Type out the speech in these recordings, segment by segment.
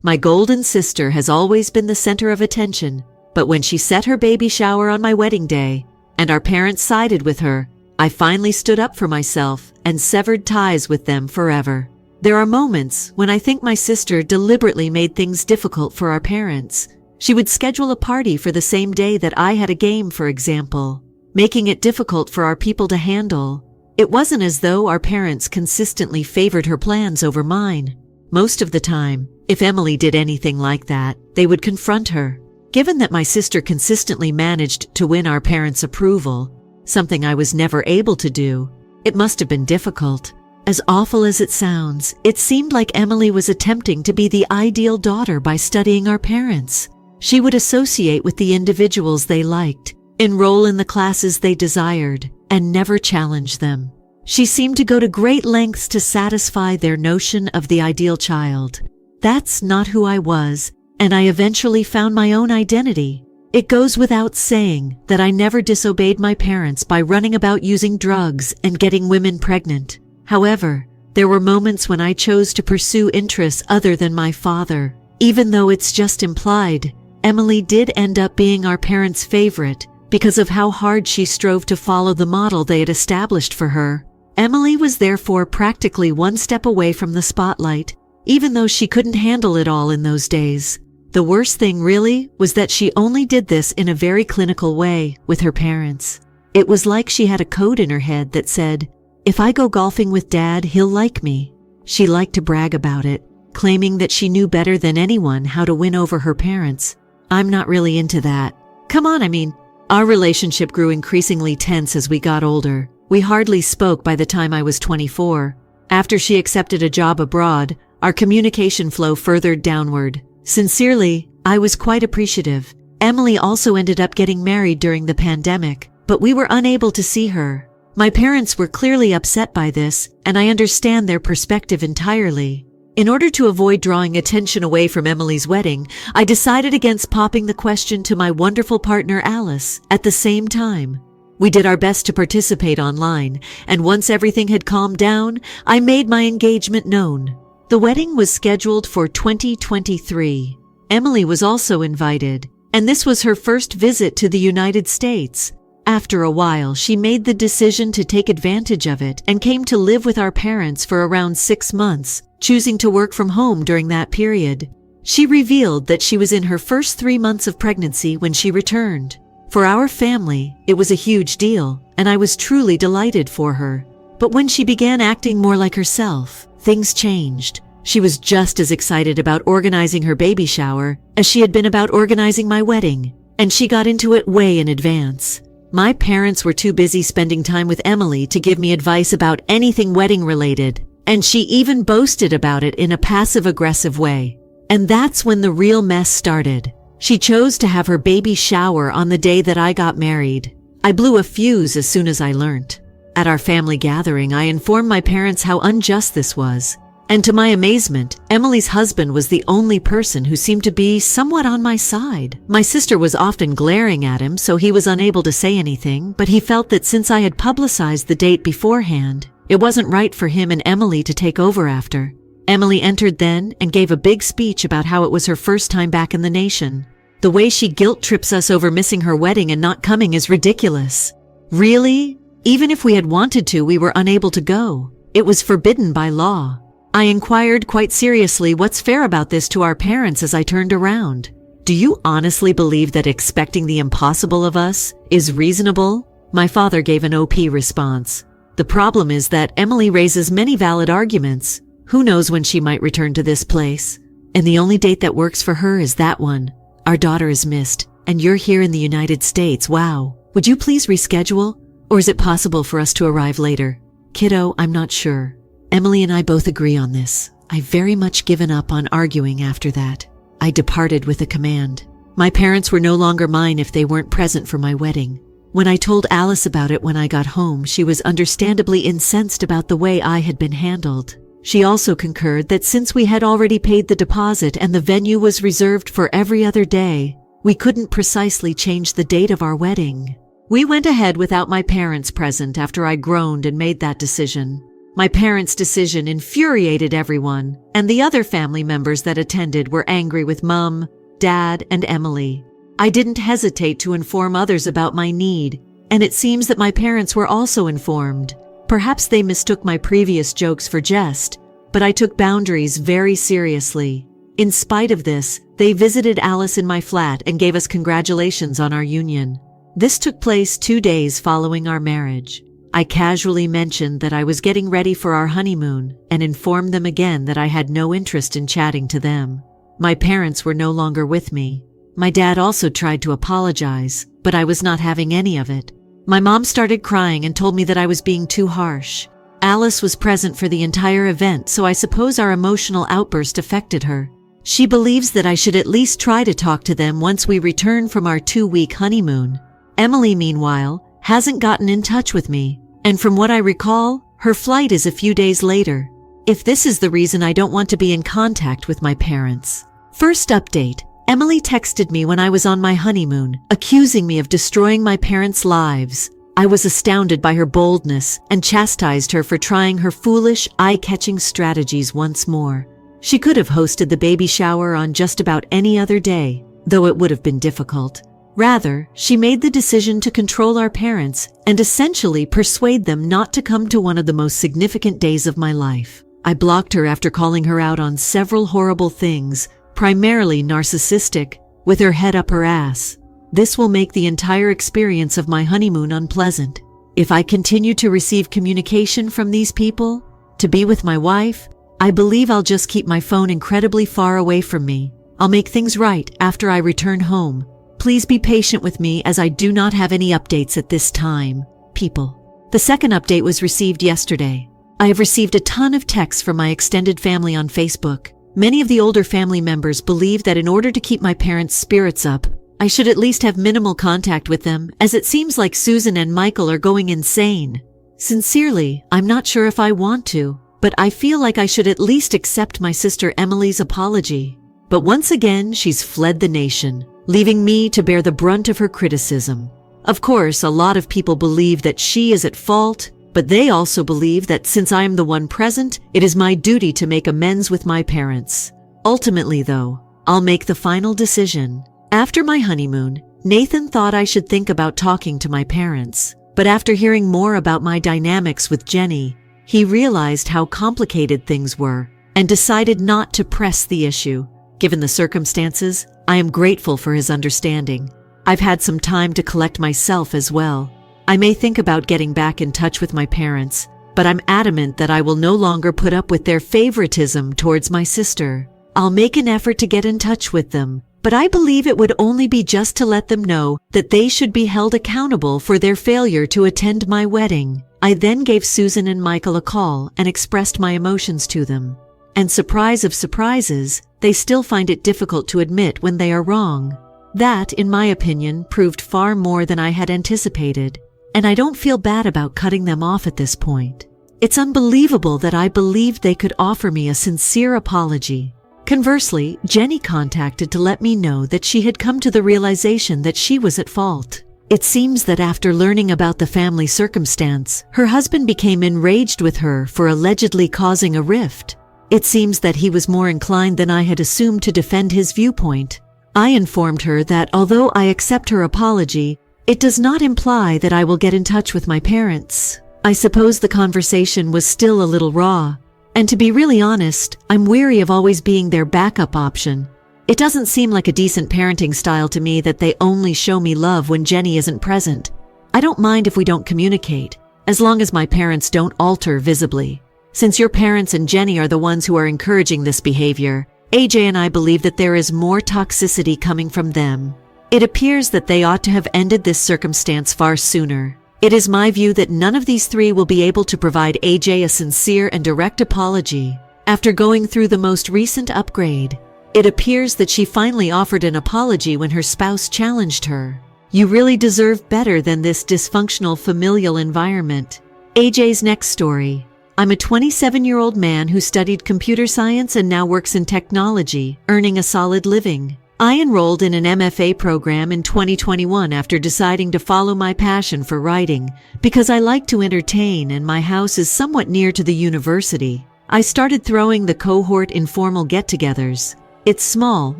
My golden sister has always been the center of attention, but when she set her baby shower on my wedding day, and our parents sided with her, I finally stood up for myself and severed ties with them forever. There are moments when I think my sister deliberately made things difficult for our parents. She would schedule a party for the same day that I had a game, for example, making it difficult for our people to handle. It wasn't as though our parents consistently favored her plans over mine. Most of the time, if Emily did anything like that, they would confront her. Given that my sister consistently managed to win our parents' approval, something I was never able to do, it must have been difficult. As awful as it sounds, it seemed like Emily was attempting to be the ideal daughter by studying our parents. She would associate with the individuals they liked, enroll in the classes they desired, and never challenge them. She seemed to go to great lengths to satisfy their notion of the ideal child. That's not who I was, and I eventually found my own identity. It goes without saying that I never disobeyed my parents by running about using drugs and getting women pregnant. However, there were moments when I chose to pursue interests other than my father. Even though it's just implied, Emily did end up being our parents' favorite because of how hard she strove to follow the model they had established for her. Emily was therefore practically one step away from the spotlight, even though she couldn't handle it all in those days. The worst thing really was that she only did this in a very clinical way with her parents. It was like she had a code in her head that said, "If I go golfing with Dad, he'll like me." She liked to brag about it, claiming that she knew better than anyone how to win over her parents. I'm not really into that. Come on, our relationship grew increasingly tense as we got older. We hardly spoke by the time I was 24. After she accepted a job abroad, our communication flow furthered downward. Sincerely, I was quite appreciative. Emily also ended up getting married during the pandemic, but we were unable to see her. My parents were clearly upset by this, and I understand their perspective entirely. In order to avoid drawing attention away from Emily's wedding, I decided against popping the question to my wonderful partner Alice at the same time. We did our best to participate online, and once everything had calmed down, I made my engagement known. The wedding was scheduled for 2023. Emily was also invited, and this was her first visit to the United States. After a while, she made the decision to take advantage of it and came to live with our parents for around 6 months, choosing to work from home during that period. She revealed that she was in her first 3 months of pregnancy when she returned. For our family, it was a huge deal, and I was truly delighted for her. But when she began acting more like herself, things changed. She was just as excited about organizing her baby shower as she had been about organizing my wedding, and she got into it way in advance. My parents were too busy spending time with Emily to give me advice about anything wedding related, and she even boasted about it in a passive-aggressive way. And that's when the real mess started. She chose to have her baby shower on the day that I got married. I blew a fuse as soon as I learned. At our family gathering, I informed my parents how unjust this was. And to my amazement, Emily's husband was the only person who seemed to be somewhat on my side. My sister was often glaring at him, so he was unable to say anything, but he felt that since I had publicized the date beforehand, it wasn't right for him and Emily to take over after. Emily entered then and gave a big speech about how it was her first time back in the nation. The way she guilt trips us over missing her wedding and not coming is ridiculous. Really? Even if we had wanted to, we were unable to go. It was forbidden by law. I inquired quite seriously what's fair about this to our parents as I turned around. Do you honestly believe that expecting the impossible of us is reasonable? My father gave an OP response. The problem is that Emily raises many valid arguments. Who knows when she might return to this place? And the only date that works for her is that one. Our daughter is missed, and you're here in the United States. Wow. Would you please reschedule? Or is it possible for us to arrive later? Kiddo, I'm not sure. Emily and I both agree on this. I've very much given up on arguing after that. I departed with a command. My parents were no longer mine if they weren't present for my wedding. When I told Alice about it when I got home, she was understandably incensed about the way I had been handled. She also concurred that since we had already paid the deposit and the venue was reserved for every other day, we couldn't precisely change the date of our wedding. We went ahead without my parents present after I groaned and made that decision. My parents' decision infuriated everyone, and the other family members that attended were angry with Mom, Dad, and Emily. I didn't hesitate to inform others about my need, and it seems that my parents were also informed. Perhaps they mistook my previous jokes for jest, but I took boundaries very seriously. In spite of this, they visited Alice in my flat and gave us congratulations on our union. This took place 2 days following our marriage. I casually mentioned that I was getting ready for our honeymoon and informed them again that I had no interest in chatting to them. My parents were no longer with me. My dad also tried to apologize, but I was not having any of it. My mom started crying and told me that I was being too harsh. Alice was present for the entire event, so I suppose our emotional outburst affected her. She believes that I should at least try to talk to them once we return from our 2-week honeymoon. Emily, meanwhile, hasn't gotten in touch with me, and from what I recall, her flight is a few days later. If this is the reason I don't want to be in contact with my parents. First update. Emily texted me when I was on my honeymoon, accusing me of destroying my parents' lives. I was astounded by her boldness and chastised her for trying her foolish, eye-catching strategies once more. She could have hosted the baby shower on just about any other day, though it would have been difficult. Rather, she made the decision to control our parents and essentially persuade them not to come to one of the most significant days of my life. I blocked her after calling her out on several horrible things, primarily narcissistic, with her head up her ass. This will make the entire experience of my honeymoon unpleasant. If I continue to receive communication from these people, to be with my wife, I believe I'll just keep my phone incredibly far away from me. I'll make things right after I return home. Please be patient with me as I do not have any updates at this time. People. The second update was received yesterday. I have received a ton of texts from my extended family on Facebook. Many of the older family members believe that in order to keep my parents' spirits up, I should at least have minimal contact with them, as it seems like Susan and Michael are going insane. Sincerely, I'm not sure if I want to, but I feel like I should at least accept my sister Emily's apology. But once again, she's fled the nation, leaving me to bear the brunt of her criticism. Of course, a lot of people believe that she is at fault, but they also believe that since I am the one present, it is my duty to make amends with my parents. Ultimately, though, I'll make the final decision. After my honeymoon, Nathan thought I should think about talking to my parents, but after hearing more about my dynamics with Jenny, he realized how complicated things were and decided not to press the issue. Given the circumstances, I am grateful for his understanding. I've had some time to collect myself as well. I may think about getting back in touch with my parents, but I'm adamant that I will no longer put up with their favoritism towards my sister. I'll make an effort to get in touch with them, but I believe it would only be just to let them know that they should be held accountable for their failure to attend my wedding. I then gave Susan and Michael a call and expressed my emotions to them. And surprise of surprises, they still find it difficult to admit when they are wrong. That, in my opinion, proved far more than I had anticipated, and I don't feel bad about cutting them off at this point. It's unbelievable that I believed they could offer me a sincere apology. Conversely, Jenny contacted to let me know that she had come to the realization that she was at fault. It seems that after learning about the family circumstance, her husband became enraged with her for allegedly causing a rift. It seems that he was more inclined than I had assumed to defend his viewpoint. I informed her that although I accept her apology, it does not imply that I will get in touch with my parents. I suppose the conversation was still a little raw, and to be really honest, I'm weary of always being their backup option. It doesn't seem like a decent parenting style to me that they only show me love when Jenny isn't present. I don't mind if we don't communicate, as long as my parents don't alter visibly. Since your parents and Jenny are the ones who are encouraging this behavior, AJ and I believe that there is more toxicity coming from them. It appears that they ought to have ended this circumstance far sooner. It is my view that none of these three will be able to provide AJ a sincere and direct apology. After going through the most recent upgrade, it appears that she finally offered an apology when her spouse challenged her. You really deserve better than this dysfunctional familial environment. AJ's next story. I'm a 27-year-old man who studied computer science and now works in technology, earning a solid living. I enrolled in an MFA program in 2021 after deciding to follow my passion for writing because I like to entertain and my house is somewhat near to the university. I started throwing the cohort informal get-togethers. It's small,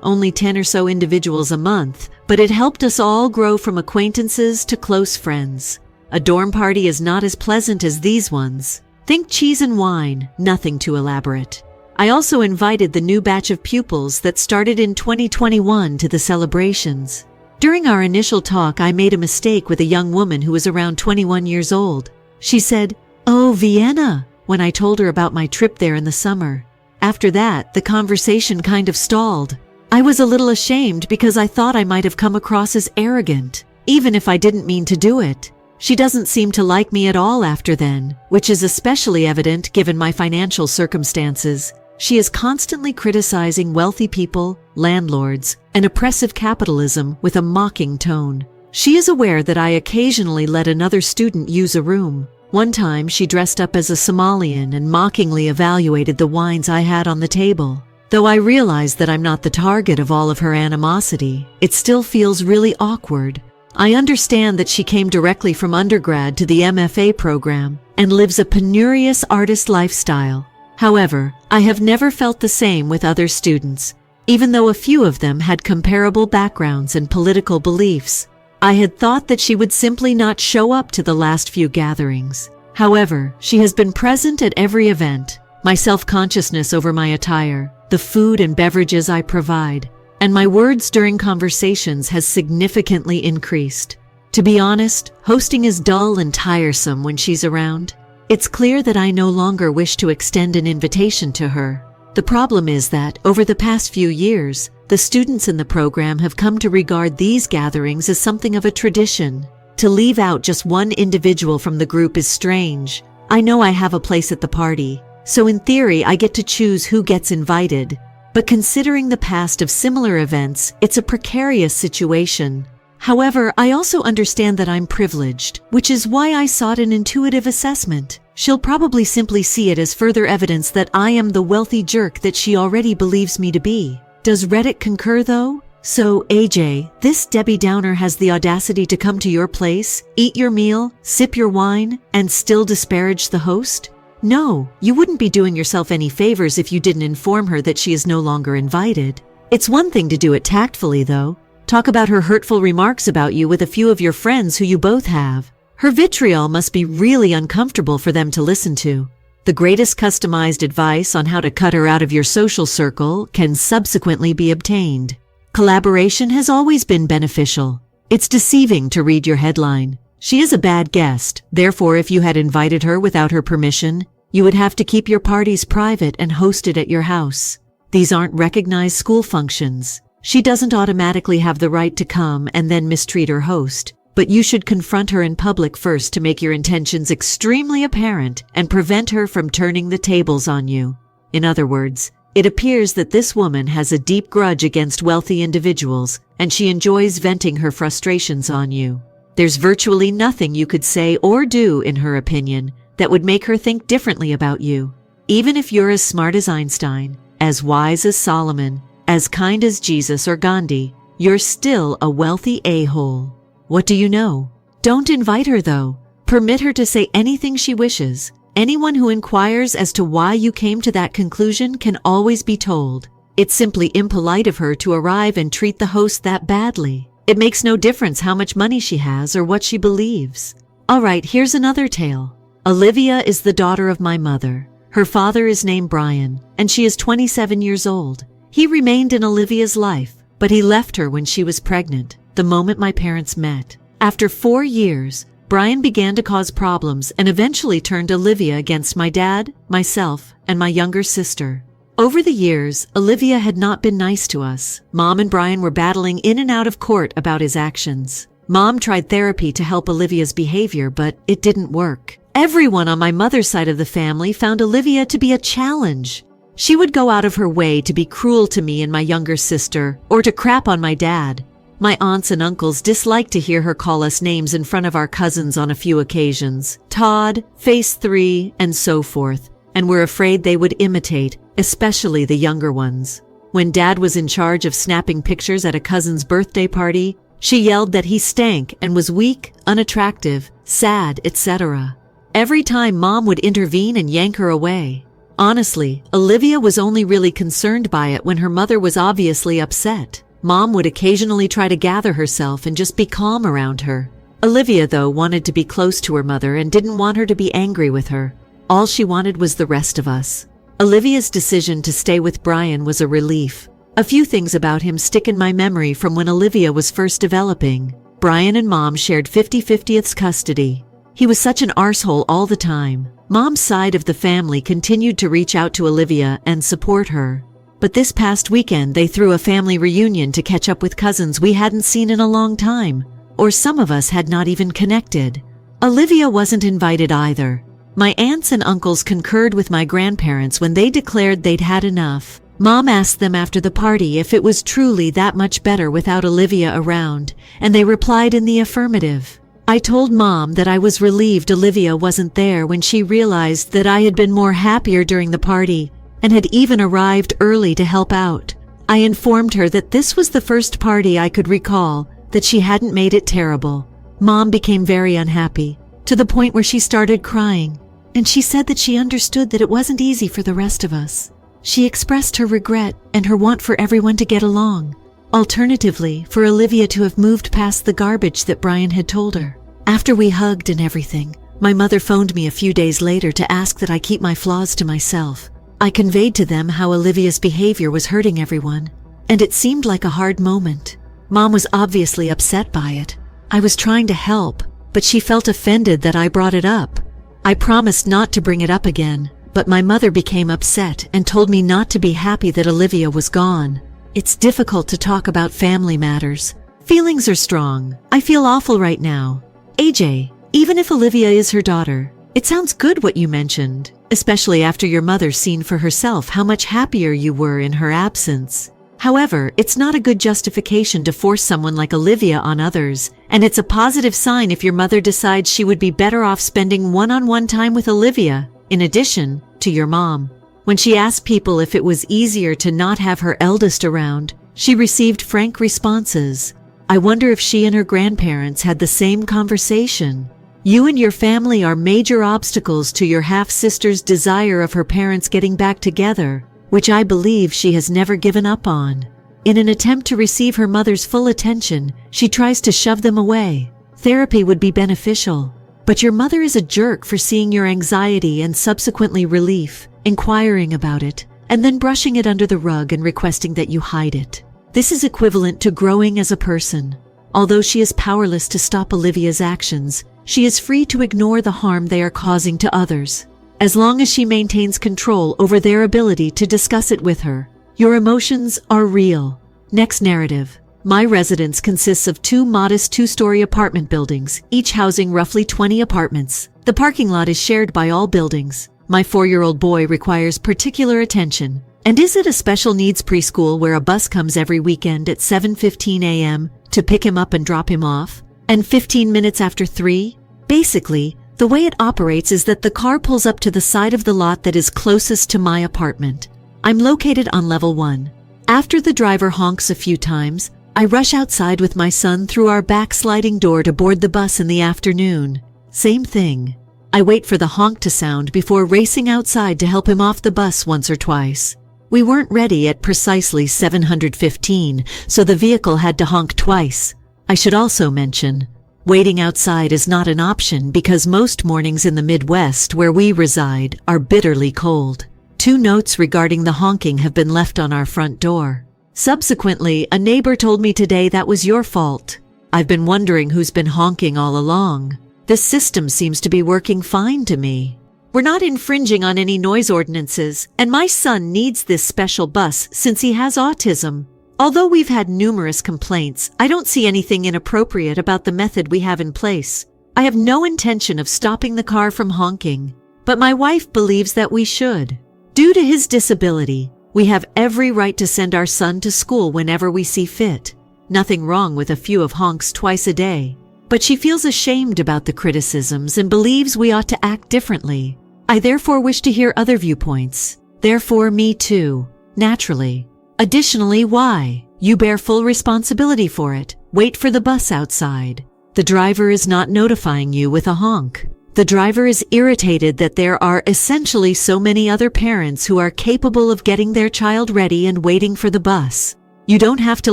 only 10 or so individuals a month, but it helped us all grow from acquaintances to close friends. A dorm party is not as pleasant as these ones. Think cheese and wine, nothing too elaborate. I also invited the new batch of pupils that started in 2021 to the celebrations. During our initial talk, I made a mistake with a young woman who was around 21 years old. She said, "Oh, Vienna," when I told her about my trip there in the summer. After that, the conversation kind of stalled. I was a little ashamed because I thought I might have come across as arrogant, even if I didn't mean to do it. She doesn't seem to like me at all after then, which is especially evident given my financial circumstances. She is constantly criticizing wealthy people, landlords, and oppressive capitalism with a mocking tone. She is aware that I occasionally let another student use a room. One time she dressed up as a Somalian and mockingly evaluated the wines I had on the table. Though I realize that I'm not the target of all of her animosity, it still feels really awkward. I understand that she came directly from undergrad to the MFA program and lives a penurious artist lifestyle. However, I have never felt the same with other students, even though a few of them had comparable backgrounds and political beliefs. I had thought that she would simply not show up to the last few gatherings. However, she has been present at every event. My self-consciousness over my attire, the food and beverages I provide, and my words during conversations has significantly increased. To be honest, hosting is dull and tiresome when she's around. It's clear that I no longer wish to extend an invitation to her. The problem is that, over the past few years, the students in the program have come to regard these gatherings as something of a tradition. To leave out just one individual from the group is strange. I know I have a place at the party, so in theory I get to choose who gets invited. But considering the past of similar events, it's a precarious situation. However, I also understand that I'm privileged, which is why I sought an intuitive assessment. She'll probably simply see it as further evidence that I am the wealthy jerk that she already believes me to be. Does Reddit concur though? So, AJ, this Debbie Downer has the audacity to come to your place, eat your meal, sip your wine, and still disparage the host? No, you wouldn't be doing yourself any favors if you didn't inform her that she is no longer invited. It's one thing to do it tactfully though. Talk about her hurtful remarks about you with a few of your friends who you both have. Her vitriol must be really uncomfortable for them to listen to. The greatest customized advice on how to cut her out of your social circle can subsequently be obtained. Collaboration has always been beneficial. It's deceiving to read your headline. She is a bad guest, therefore if you had invited her without her permission, you would have to keep your parties private and host it at your house. These aren't recognized school functions. She doesn't automatically have the right to come and then mistreat her host, but you should confront her in public first to make your intentions extremely apparent and prevent her from turning the tables on you. In other words, it appears that this woman has a deep grudge against wealthy individuals, and she enjoys venting her frustrations on you. There's virtually nothing you could say or do, in her opinion, that would make her think differently about you. Even if you're as smart as Einstein, as wise as Solomon, as kind as Jesus or Gandhi, you're still a wealthy a-hole. What do you know? Don't invite her though. Permit her to say anything she wishes. Anyone who inquires as to why you came to that conclusion can always be told. It's simply impolite of her to arrive and treat the host that badly. It makes no difference how much money she has or what she believes. All right, here's another tale. Olivia is the daughter of my mother. Her father is named Brian, and she is 27 years old. He remained in Olivia's life, but he left her when she was pregnant, the moment my parents met. After 4 years, Brian began to cause problems and eventually turned Olivia against my dad, myself, and my younger sister. Over the years, Olivia had not been nice to us. Mom and Brian were battling in and out of court about his actions. Mom tried therapy to help Olivia's behavior, but it didn't work. Everyone on my mother's side of the family found Olivia to be a challenge. She would go out of her way to be cruel to me and my younger sister, or to crap on my dad. My aunts and uncles disliked to hear her call us names in front of our cousins on a few occasions, Todd, Face 3, and so forth, and were afraid they would imitate, especially the younger ones. When Dad was in charge of snapping pictures at a cousin's birthday party, she yelled that he stank and was weak, unattractive, sad, etc. Every time Mom would intervene and yank her away. Honestly, Olivia was only really concerned by it when her mother was obviously upset. Mom would occasionally try to gather herself and just be calm around her. Olivia, though, wanted to be close to her mother and didn't want her to be angry with her. All she wanted was the rest of us. Olivia's decision to stay with Brian was a relief. A few things about him stick in my memory from when Olivia was first developing. Brian and Mom shared 50-50 custody. He was such an arsehole all the time. Mom's side of the family continued to reach out to Olivia and support her. But this past weekend they threw a family reunion to catch up with cousins we hadn't seen in a long time, or some of us had not even connected. Olivia wasn't invited either. My aunts and uncles concurred with my grandparents when they declared they'd had enough. Mom asked them after the party if it was truly that much better without Olivia around, and they replied in the affirmative. I told Mom that I was relieved Olivia wasn't there when she realized that I had been more happier during the party and had even arrived early to help out. I informed her that this was the first party I could recall that she hadn't made it terrible. Mom became very unhappy, to the point where she started crying, and she said that she understood that it wasn't easy for the rest of us. She expressed her regret and her want for everyone to get along. Alternatively, for Olivia to have moved past the garbage that Brian had told her. After we hugged and everything, my mother phoned me a few days later to ask that I keep my flaws to myself. I conveyed to them how Olivia's behavior was hurting everyone, and it seemed like a hard moment. Mom was obviously upset by it. I was trying to help, but she felt offended that I brought it up. I promised not to bring it up again, but my mother became upset and told me not to be happy that Olivia was gone. It's difficult to talk about family matters. Feelings are strong. I feel awful right now. AJ, even if Olivia is her daughter, it sounds good what you mentioned, especially after your mother seen for herself how much happier you were in her absence. However, it's not a good justification to force someone like Olivia on others, and it's a positive sign if your mother decides she would be better off spending one-on-one time with Olivia, in addition to your mom. When she asked people if it was easier to not have her eldest around, she received frank responses. I wonder if she and her grandparents had the same conversation. You and your family are major obstacles to your half-sister's desire of her parents getting back together, which I believe she has never given up on. In an attempt to receive her mother's full attention, she tries to shove them away. Therapy would be beneficial, but your mother is a jerk for seeing your anxiety and subsequently relief, inquiring about it, and then brushing it under the rug and requesting that you hide it. This is equivalent to growing as a person. Although she is powerless to stop Olivia's actions, she is free to ignore the harm they are causing to others, as long as she maintains control over their ability to discuss it with her. Your emotions are real. Next narrative. My residence consists of 2 modest 2-story apartment buildings, each housing roughly 20 apartments. The parking lot is shared by all buildings. My 4-year-old boy requires particular attention. And is it a special needs preschool where a bus comes every weekend at 7:15 a.m. to pick him up and drop him off, and 15 minutes after 3? Basically, the way it operates is that the car pulls up to the side of the lot that is closest to my apartment. I'm located on level 1. After the driver honks a few times, I rush outside with my son through our back sliding door to board the bus in the afternoon. Same thing. I wait for the honk to sound before racing outside to help him off the bus once or twice. We weren't ready at precisely 7:15, so the vehicle had to honk twice. I should also mention, waiting outside is not an option because most mornings in the Midwest where we reside are bitterly cold. 2 notes regarding the honking have been left on our front door. Subsequently, a neighbor told me today that was your fault. I've been wondering who's been honking all along. This system seems to be working fine to me. We're not infringing on any noise ordinances, and my son needs this special bus since he has autism. Although we've had numerous complaints, I don't see anything inappropriate about the method we have in place. I have no intention of stopping the car from honking, but my wife believes that we should. Due to his disability, we have every right to send our son to school whenever we see fit. Nothing wrong with a few of honks twice a day. But she feels ashamed about the criticisms and believes we ought to act differently. I therefore wish to hear other viewpoints. Therefore, me too. Naturally. Additionally, why? You bear full responsibility for it. Wait for the bus outside. The driver is not notifying you with a honk. The driver is irritated that there are essentially so many other parents who are capable of getting their child ready and waiting for the bus. You don't have to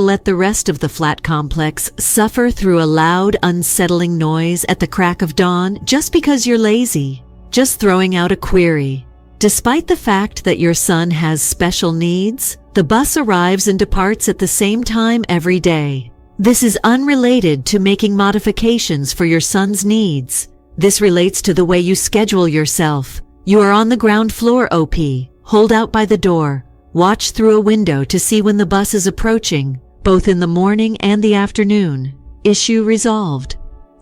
let the rest of the flat complex suffer through a loud, unsettling noise at the crack of dawn just because you're lazy. Just throwing out a query. Despite the fact that your son has special needs, the bus arrives and departs at the same time every day. This is unrelated to making modifications for your son's needs. This relates to the way you schedule yourself. You are on the ground floor, OP. Hold out by the door. Watch through a window to see when the bus is approaching, both in the morning and the afternoon. Issue resolved.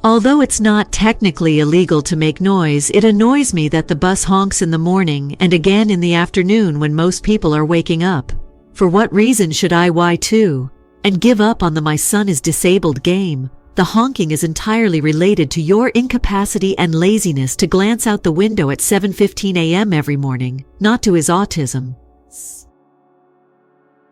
Although it's not technically illegal to make noise, it annoys me that the bus honks in the morning and again in the afternoon when most people are waking up. For what reason should I why too? And give up on the my son is disabled game. The honking is entirely related to your incapacity and laziness to glance out the window at 7:15 a.m. every morning, not to his autism.